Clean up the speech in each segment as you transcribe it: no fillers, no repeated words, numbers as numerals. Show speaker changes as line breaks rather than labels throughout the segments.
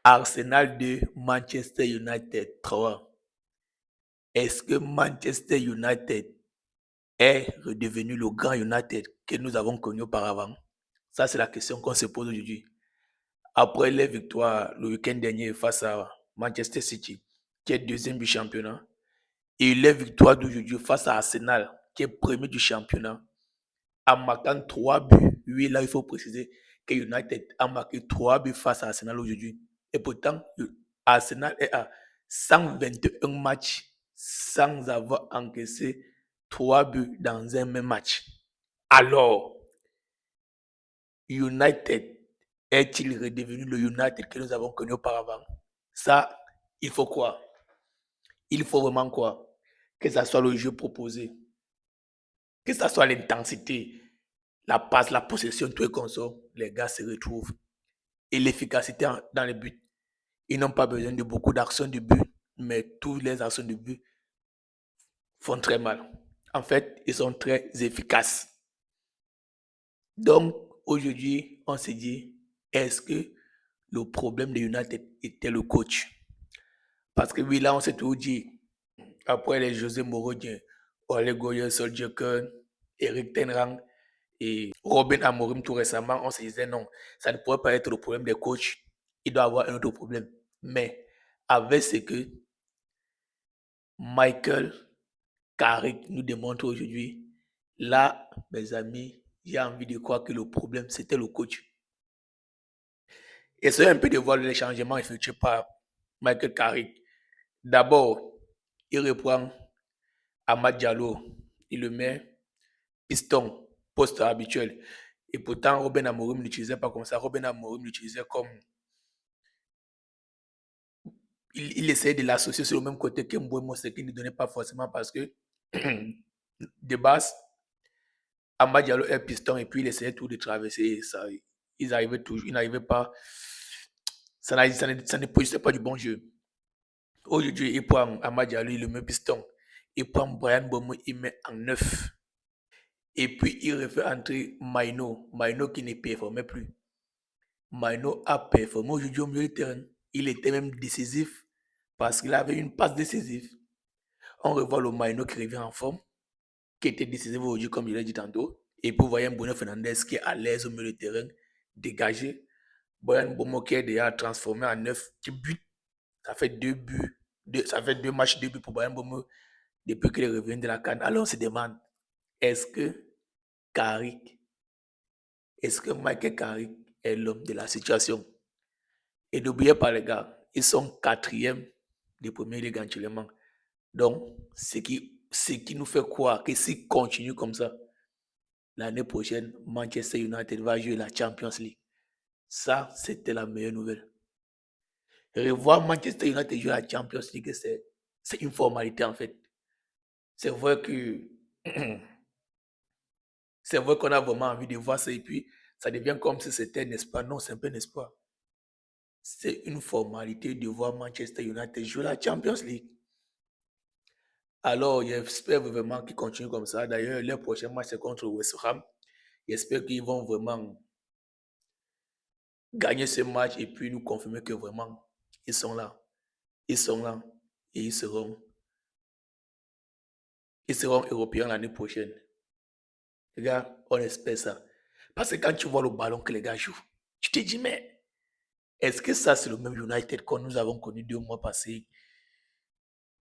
Arsenal 2, Manchester United 3. Est-ce que Manchester United est redevenu le grand United que nous avons connu auparavant? Ça, c'est la question qu'on se pose aujourd'hui. Après les victoires le week-end dernier face à Manchester City, qui est deuxième du championnat, et les victoires d'aujourd'hui face à Arsenal, qui est premier du championnat, en marquant 3 buts. Oui, là, il faut préciser que United a marqué 3 buts face à Arsenal aujourd'hui. Et pourtant, Arsenal est à 121 matchs sans avoir encaissé 3 buts dans un même match. Alors, United est-il redevenu le United que nous avons connu auparavant? Ça, il faut quoi? Il faut vraiment quoi? Que ce soit le jeu proposé, que ce soit l'intensité, la passe, la possession, tout et consort, les gars se retrouvent. Et l'efficacité dans les buts. Ils n'ont pas besoin de beaucoup d'actions de but, mais toutes les actions de but font très mal. En fait, ils sont très efficaces. Donc, aujourd'hui, on s'est dit, est-ce que le problème de United était le coach? Parce que oui, là, on s'est tout dit. Après les José Mourinho, Ole Gunnar Solskjaer, Eric Ten Hag et Robin Amorim tout récemment, on se disait non, ça ne pourrait pas être le problème des coachs. Il doit y avoir un autre problème. Mais avec ce que Michael Carrick nous démontre aujourd'hui, là, mes amis, j'ai envie de croire que le problème, c'était le coach. Essayez un peu de voir les changements effectués par Michael Carrick. D'abord, il reprend Amad Diallo, il le met piston, poste habituel. Et pourtant, Robin Amorim ne l'utilisait pas comme ça. Robin Amorim l'utilisait comme. Il essayait de l'associer sur le même côté que Mbouemo, ce qu'il ne donnait pas forcément parce que, de base, Amad Diallo est piston et puis il essayait tout de traverser. Ça, ils arrivaient toujours, ils n'arrivaient pas. Ça ne produisait pas du bon jeu. Aujourd'hui, il prend Amad Diallo, il le met piston. Il prend Brian Bomo, il met en neuf. Et puis, il refait entrer Maino. Maino qui ne performait plus. Maino a performé aujourd'hui au milieu du terrain. Il était même décisif parce qu'il avait une passe décisive. On revoit le Maino qui revient en forme, qui était décisif aujourd'hui, comme je l'ai dit tantôt. Et puis, vous voyez un Bruno Fernandes qui est à l'aise au milieu du terrain, dégagé. Brian Bomo qui est déjà transformé en neuf, qui bute. Ça fait 2 buts. Ça fait 2 matchs, 2 buts pour Brian Bomo depuis qu'il est revenu de la canne. Alors, on se demande, est-ce que Carrick, est-ce que Michael Carrick est l'homme de la situation? Et n'oubliez pas, les gars, ils sont quatrième de première ligue actuellement. Donc, ce qui nous fait croire que s'ils continuent comme ça, l'année prochaine, Manchester United va jouer la Champions League. Ça, c'était la meilleure nouvelle. Revoir Manchester United jouer la Champions League, c'est une formalité en fait. C'est vrai que c'est vrai qu'on a vraiment envie de voir ça et puis ça devient comme si c'était un espoir. Non, c'est un peu un espoir. C'est une formalité de voir Manchester United jouer la Champions League. Alors, j'espère vraiment qu'ils continuent comme ça. D'ailleurs, leur prochain match, c'est contre West Ham. J'espère qu'ils vont vraiment gagner ce match et puis nous confirmer que vraiment, ils sont là. Ils sont là et ils seront européens l'année prochaine. Les gars, on espère ça. Parce que quand tu vois le ballon que les gars jouent, tu te dis, mais est-ce que ça, c'est le même United que nous avons connu 2 mois passés?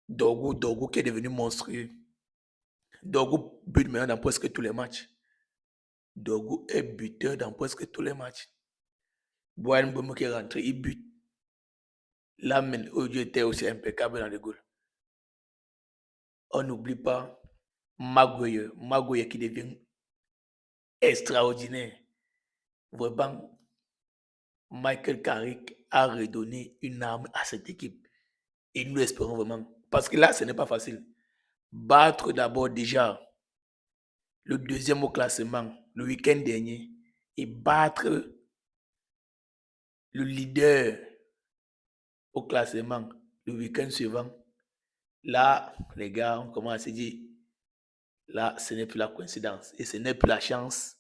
Dorgu qui est devenu monstrueux. Dorgu bute maintenant dans presque tous les matchs. Dorgu est buteur dans presque tous les matchs. Brian Mbeumo qui est rentré, il bute. Là, Odio était aussi impeccable dans les goals. On n'oublie pas Maguire. Maguire qui devient extraordinaire. Vraiment, Michael Carrick a redonné une arme à cette équipe. Et nous espérons vraiment. Parce que là, ce n'est pas facile. Battre d'abord déjà le deuxième au classement le week-end dernier et battre le leader au classement le week-end suivant. Là, les gars, on commence à se dire, là, ce n'est plus la coïncidence et ce n'est plus la chance.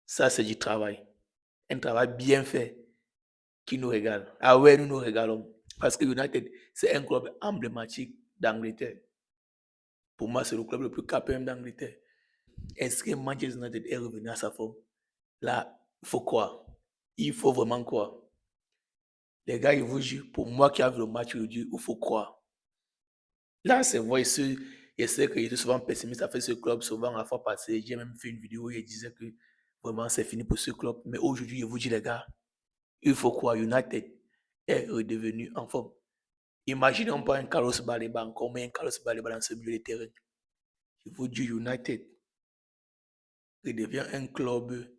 Ça, c'est du travail. Un travail bien fait. qui nous régale. Ah ouais, nous nous régalons. Parce que United, c'est un club emblématique d'Angleterre. Pour moi, c'est le club le plus capé d'Angleterre. Est-ce que Manchester United est revenu à sa forme? Là, il faut quoi? Il faut vraiment quoi? Les gars, ils vous jurent, pour moi qui a vu le match aujourd'hui, il faut croire. Là, c'est vrai, je sais que j'étais souvent pessimiste à faire ce club. Souvent, la fois passée, j'ai même fait une vidéo où je disais que vraiment c'est fini pour ce club. Mais aujourd'hui, je vous dis, les gars, il faut croire, United est redevenu en forme. Imaginons pas un Carlos Baleba, encore mais un Carlos Baleba dans ce milieu de terrain. Je vous dis, United redevient un club,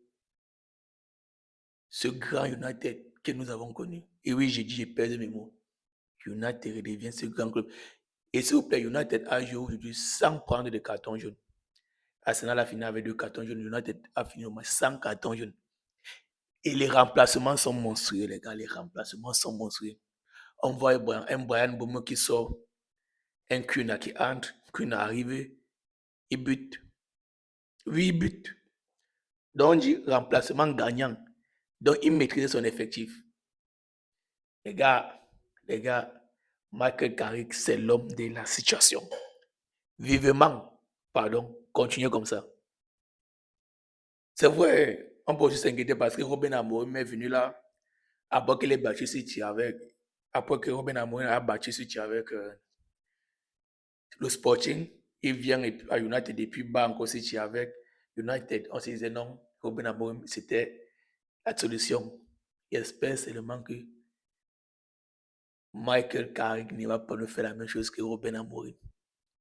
ce grand United que nous avons connu. Et oui, j'ai dit, j'ai perdu mes mots. United redevient ce grand club. Et s'il vous plaît, United a joué aujourd'hui sans prendre de carton jaune. Arsenal a fini avec 2 cartons jaunes. United a fini au moins sans carton jaune. Et les remplacements sont monstrueux, les gars. Les remplacements sont monstrueux. On voit un Brian Bomo qui sort, un Kuna qui entre, Kuna arrive, il bute. 8 buts. Donc, on dit remplacement gagnant. Donc, il maîtrisait son effectif. Les gars, Michael Carrick, c'est l'homme de la situation. Vivement, pardon, continuez comme ça. C'est vrai, on peut aussi s'inquiéter parce que Robin Amorim est venu là, après qu'il ait battu City avec, après que Robin Amorim a battu City avec le Sporting, il vient à United et puis bat encore City avec United. On se disait non, Robin Amorim, c'était la solution. J'espère seulement que Michael Carrick ne va pas nous faire la même chose que Robin Amorim.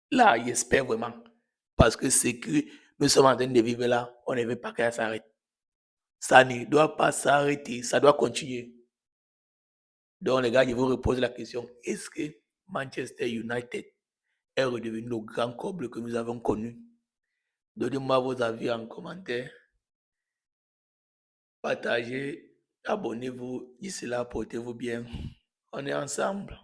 Là, j'espère vraiment. Parce que c'est que nous sommes en train de vivre là, on ne veut pas que ça s'arrête. Ça ne doit pas s'arrêter, ça doit continuer. Donc, les gars, je vous repose la question, est-ce que Manchester United est redevenu le grand club que nous avons connu? Donnez-moi vos avis en commentaire. Partagez, abonnez-vous. D'ici là, portez-vous bien. On est ensemble.